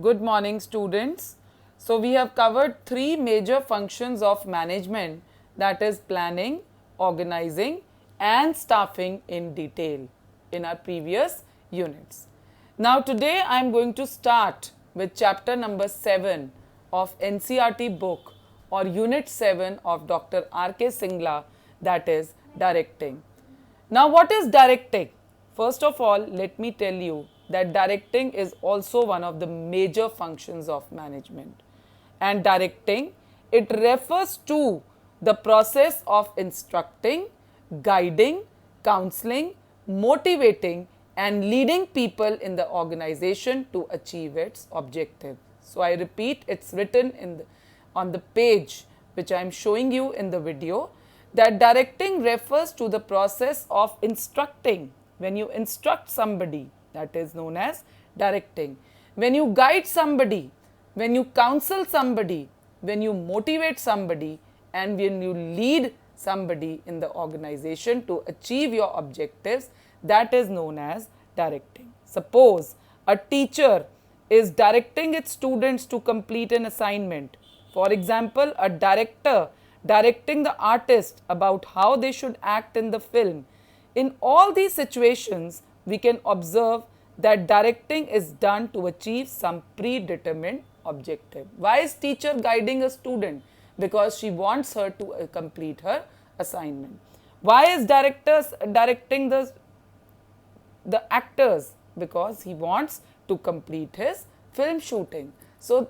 Good morning, students. So, we have covered three major functions of management, that is planning, organizing and staffing in detail in our previous units. Now, today I am going to start with chapter number 7 of NCERT book or unit 7 of Dr. R.K. Singla, that is directing. Now, what is directing? First of all, let me tell you that directing is also one of the major functions of management. And directing, it refers to the process of instructing, guiding, counseling, motivating and leading people in the organization to achieve its objective. So, I repeat, it's written on the page which I am showing you in the video, that directing refers to the process of instructing. When you instruct somebody, that is known as directing. When you guide somebody, when you counsel somebody, when you motivate somebody and when you lead somebody in the organization to achieve your objectives, that is known as directing. Suppose a teacher is directing its students to complete an assignment. For example, a director directing the artist about how they should act in the film. In all these situations, we can observe that directing is done to achieve some predetermined objective. Why is teacher guiding a student? Because she wants her to complete her assignment. Why is directors directing the actors? Because he wants to complete his film shooting. So,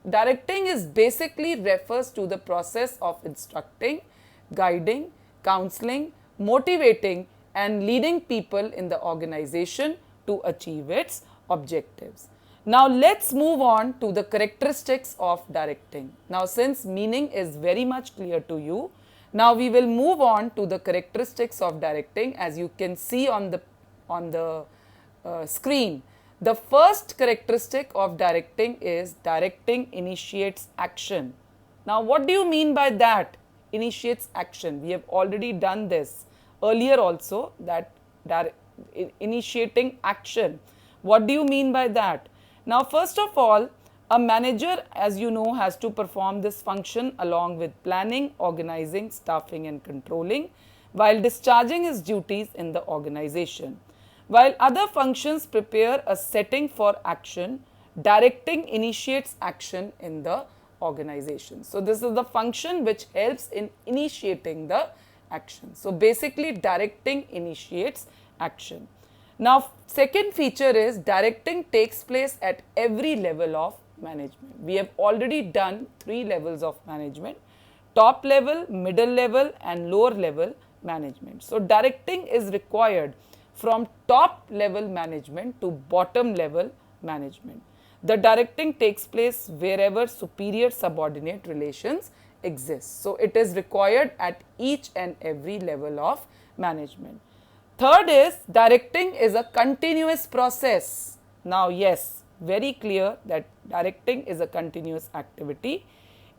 directing is basically refers to the process of instructing, guiding, counseling, motivating and leading people in the organization to achieve its objectives. Now, let's move on to the characteristics of directing. Now, since meaning is very much clear to you, now we will move on to the characteristics of directing. As you can see on the screen, the first characteristic of directing is directing initiates action. Now, what do you mean by that? Initiates action. We have already done this earlier also, that initiating action. What do you mean by that? Now, first of all, a manager, as you know, has to perform this function along with planning, organizing, staffing and controlling while discharging his duties in the organization. While other functions prepare a setting for action, directing initiates action in the organization. So, this is the function which helps in initiating the action. So, basically directing initiates action. Now, second feature is directing takes place at every level of management. We have already done 3 levels of management: top level, middle level and lower level management. So, directing is required from top level management to bottom level management. The directing takes place wherever superior subordinate relations exist. So, it is required at each and every level of management. Third is directing is a continuous process. Now, yes, very clear that directing is a continuous activity.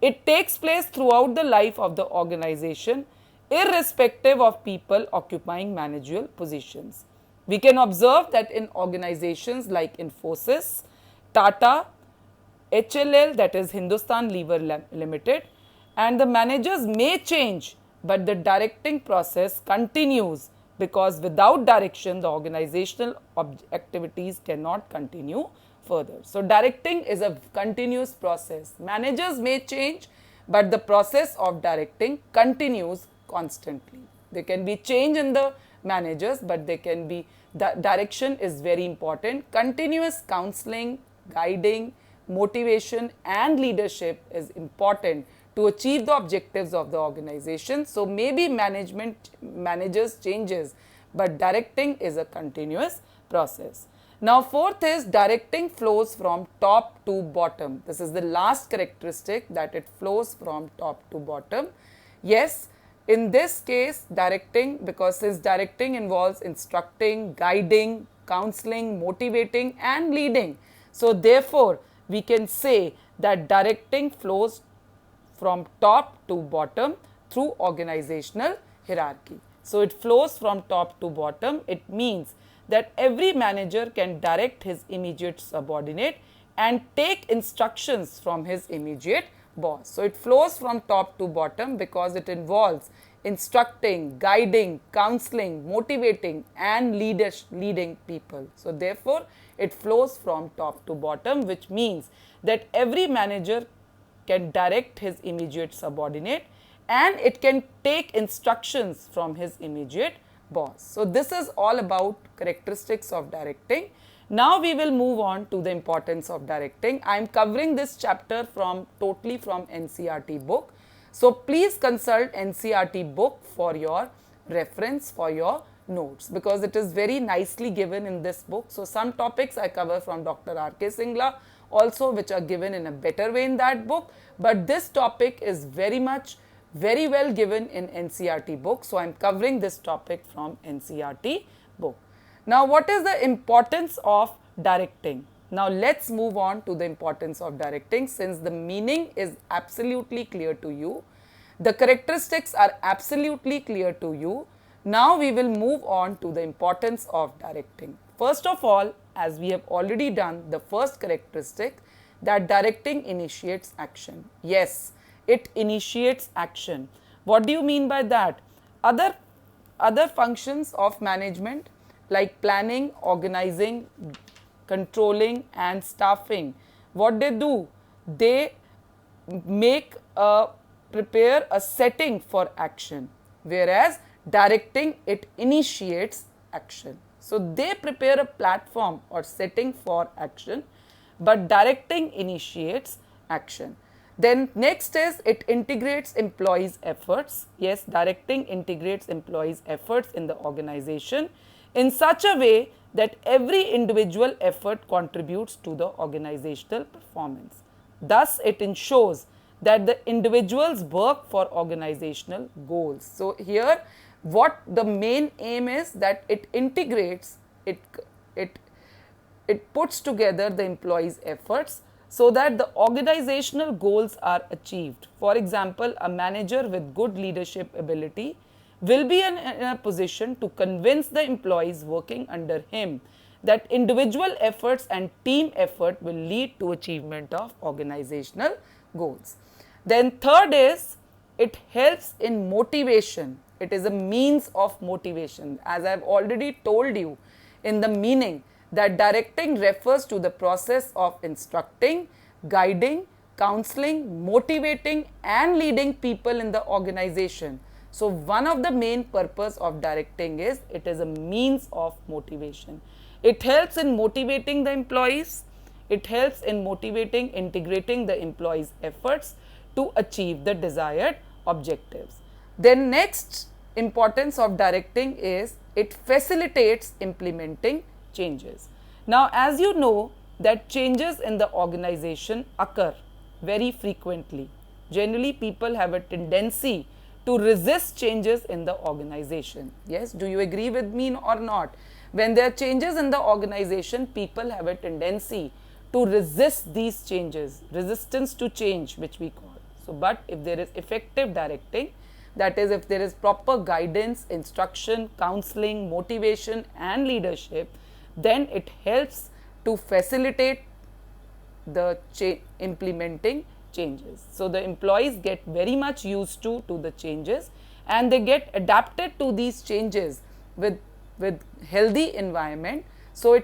It takes place throughout the life of the organization, irrespective of people occupying managerial positions. We can observe that in organizations like Infosys, Tata, HLL, that is Hindustan Lever Limited, and the managers may change, but the directing process continues, because without direction the organizational activities cannot continue further. So, directing is a continuous process. Managers may change, but the process of directing continues constantly. There can be change in the managers, but there can be, the direction is very important. Continuous counseling, guiding, motivation and leadership is important to achieve the objectives of the organization. So, maybe managers changes, but directing is a continuous process. Now, fourth is directing flows from top to bottom. This is the last characteristic, that it flows from top to bottom. Yes, in this case directing, because since directing involves instructing, guiding, counseling, motivating and leading. So, therefore, we can say that directing flows from top to bottom through organizational hierarchy. So, it flows from top to bottom. It means that every manager can direct his immediate subordinate and take instructions from his immediate boss. So it flows from top to bottom because it involves instructing, guiding, counseling, motivating and leading people. So therefore, it flows from top to bottom, which means that every manager can direct his immediate subordinate and it can take instructions from his immediate boss. So this is all about characteristics of directing. Now we will move on to the importance of directing. I am covering this chapter totally from NCERT book. So please consult NCERT book for your reference, for your notes, because it is very nicely given in this book. So some topics I cover from Dr. R.K. Singla also, which are given in a better way in that book, but this topic is very well given in NCERT book. So I am covering this topic from NCERT book. Now what is the importance of directing? Now let's move on to the importance of directing. Since the meaning is absolutely clear to you, the characteristics are absolutely clear to you, now we will move on to the importance of directing. First of all, as we have already done, the first characteristic, that directing initiates action. Yes, it initiates action. What do you mean by that? Other functions of management like planning, organizing, controlling and staffing, what they do? They prepare a setting for action, whereas directing, it initiates action. So they prepare a platform or setting for action, but directing initiates action. Then next is it integrates employees' efforts. Yes, directing integrates employees' efforts in the organization in such a way that every individual effort contributes to the organizational performance. Thus, it ensures that the individuals work for organizational goals. So here, what the main aim is, that it integrates, it puts together the employees' efforts so that the organizational goals are achieved. For example, a manager with good leadership ability will be in a position to convince the employees working under him that individual efforts and team effort will lead to achievement of organizational goals. Then third is, it helps in motivation. It is a means of motivation. As I have already told you in the meaning, that directing refers to the process of instructing, guiding, counseling, motivating and leading people in the organization. So one of the main purpose of directing is, it is a means of motivation. It helps in motivating the employees. It helps in integrating the employees' efforts to achieve the desired objectives. Then next importance of directing is, it facilitates implementing changes. Now as you know that changes in the organization occur very frequently. Generally people have a tendency to resist changes in the organization. Yes, do you agree with me or not? When there are changes in the organization, people have a tendency to resist these changes, resistance to change, which we call. So, but if there is effective directing, that is, if there is proper guidance, instruction, counseling, motivation and leadership, then it helps to facilitate the implementing changes. So the employees get very much used to the changes and they get adapted to these changes with healthy environment. So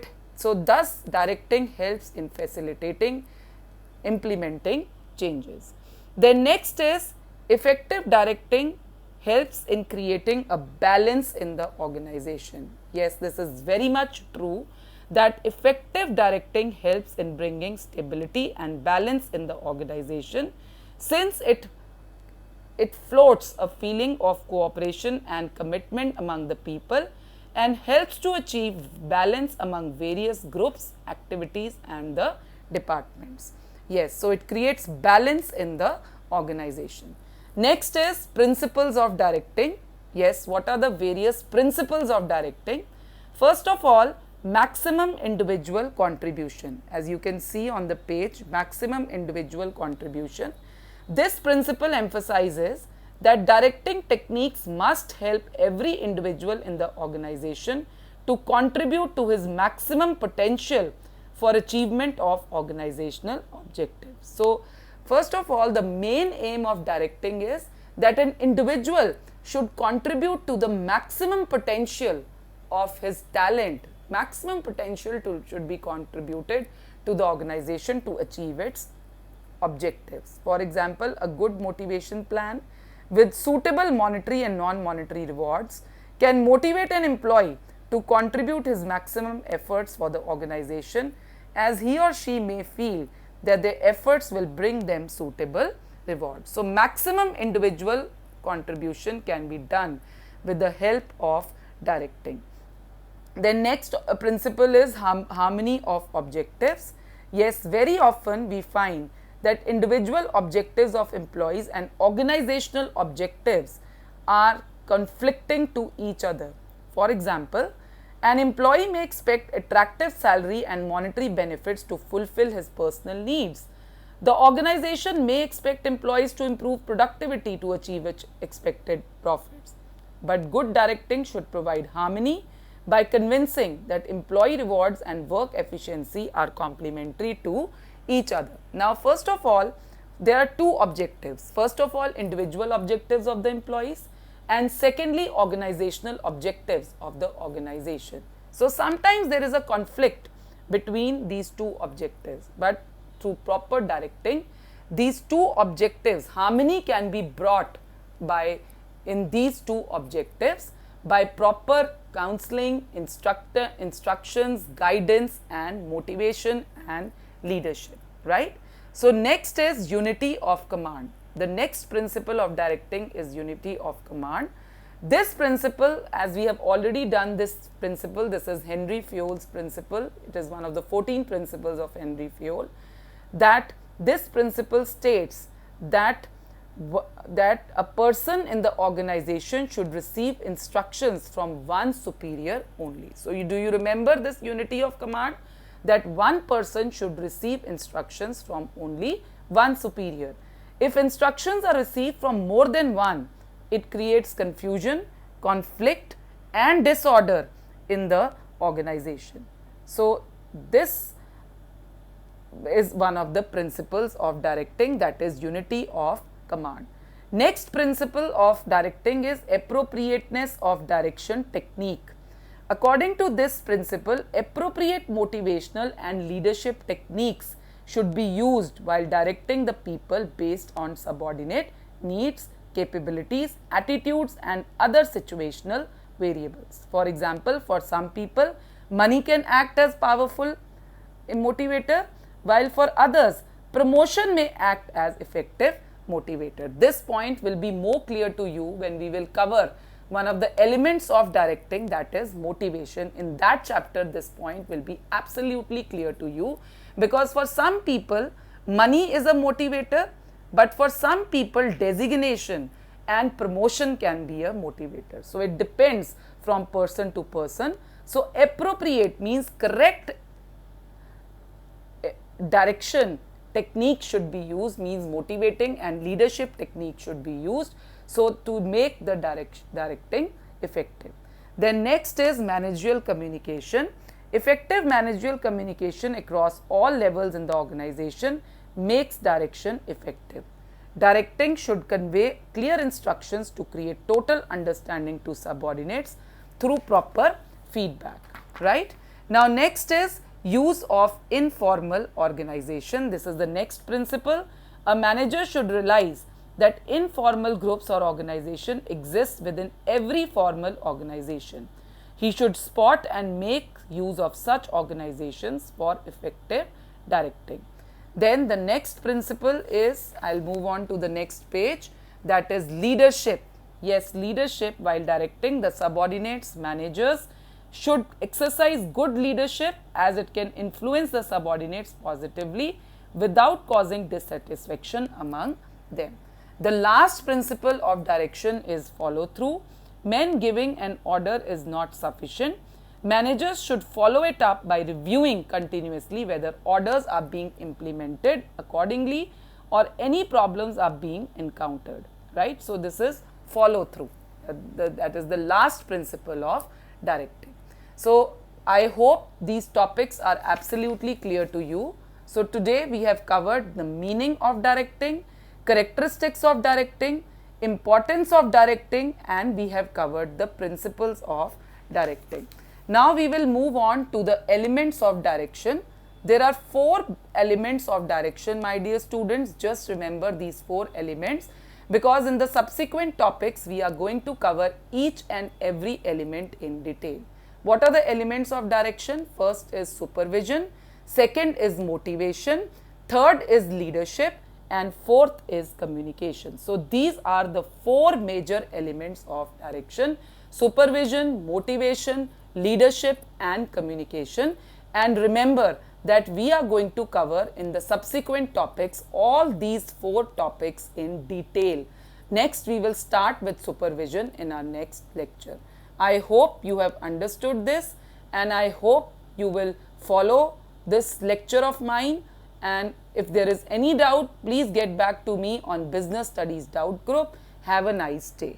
thus directing helps in facilitating implementing changes. Then next is, effective directing helps in creating a balance in the organization. Yes, this is very much true, that effective directing helps in bringing stability and balance in the organization, since it floats a feeling of cooperation and commitment among the people and helps to achieve balance among various groups, activities and the departments. Yes, so it creates balance in the organization. Next is principles of directing. Yes, what are the various principles of directing? First of all, maximum individual contribution. As you can see on the page, maximum individual contribution. This principle emphasizes that directing techniques must help every individual in the organization to contribute to his maximum potential for achievement of organizational objectives. So, first of all, the main aim of directing is that an individual should contribute to the maximum potential of his talent. Maximum potential should be contributed to the organization to achieve its objectives. For example, a good motivation plan with suitable monetary and non-monetary rewards can motivate an employee to contribute his maximum efforts for the organization, as he or she may feel that their efforts will bring them suitable rewards. So, maximum individual contribution can be done with the help of directing. The next principle is harmony of objectives. Yes, very often we find that individual objectives of employees and organizational objectives are conflicting to each other. For example, an employee may expect attractive salary and monetary benefits to fulfill his personal needs. The organization may expect employees to improve productivity to achieve its expected profits. But good directing should provide harmony by convincing that employee rewards and work efficiency are complementary to each other. Now, first of all, there are two objectives. First of all, individual objectives of the employees, and secondly, organizational objectives of the organization. So, sometimes there is a conflict between these two objectives, but through proper directing, these two objectives, harmony can be brought by in these two objectives by proper counseling, instructions, guidance and motivation and leadership, right? So, next is unity of command. The next principle of directing is unity of command. This principle, as we have already done this principle, this is Henry Fayol's principle. It is one of the 14 principles of Henry Fayol. That this principle states that a person in the organization should receive instructions from one superior only. So, do you remember this unity of command? That one person should receive instructions from only one superior. If instructions are received from more than one, it creates confusion, conflict and disorder in the organization. So, this is one of the principles of directing, that is unity of command. Next principle of directing is appropriateness of direction technique. According to this principle, appropriate motivational and leadership techniques should be used while directing the people based on subordinate needs, capabilities, attitudes and other situational variables. For example, for some people, money can act as powerful motivator, while for others, promotion may act as effective motivator. This point will be more clear to you when we will cover one of the elements of directing, that is motivation. In that chapter, this point will be absolutely clear to you, because for some people, money is a motivator, but for some people, designation and promotion can be a motivator. So, it depends from person to person. So, appropriate means correct direction technique should be used, means motivating and leadership technique should be used, so to make the directing effective. Then next is managerial communication. Effective managerial communication across all levels in the organization makes direction effective. Directing should convey clear instructions to create total understanding to subordinates through proper feedback, right? Now, next is use of informal organization. This is the next principle. A manager should realize that informal groups or organization exist within every formal organization. He should spot and make use of such organizations for effective directing. Then the next principle is, I'll move on to the next page, that is leadership. Yes, leadership. While directing, the subordinates, managers should exercise good leadership, as it can influence the subordinates positively without causing dissatisfaction among them. The last principle of direction is follow through. Men giving an order is not sufficient. Managers should follow it up by reviewing continuously whether orders are being implemented accordingly or any problems are being encountered, right? So, this is follow through. That is the last principle of directing. So, I hope these topics are absolutely clear to you. So today we have covered the meaning of directing, characteristics of directing, importance of directing, and we have covered the principles of directing. Now we will move on to the elements of direction. There are 4 elements of direction, my dear students. Just remember these 4 elements, because in the subsequent topics we are going to cover each and every element in detail. What are the elements of direction? First is supervision, second is motivation, third is leadership, and fourth is communication. So these are the 4 major elements of direction: supervision, motivation, leadership, and communication. And remember that we are going to cover in the subsequent topics all these 4 topics in detail. Next, we will start with supervision in our next lecture. I hope you have understood this, and I hope you will follow this lecture of mine. And if there is any doubt, please get back to me on Business Studies Doubt Group. Have a nice day.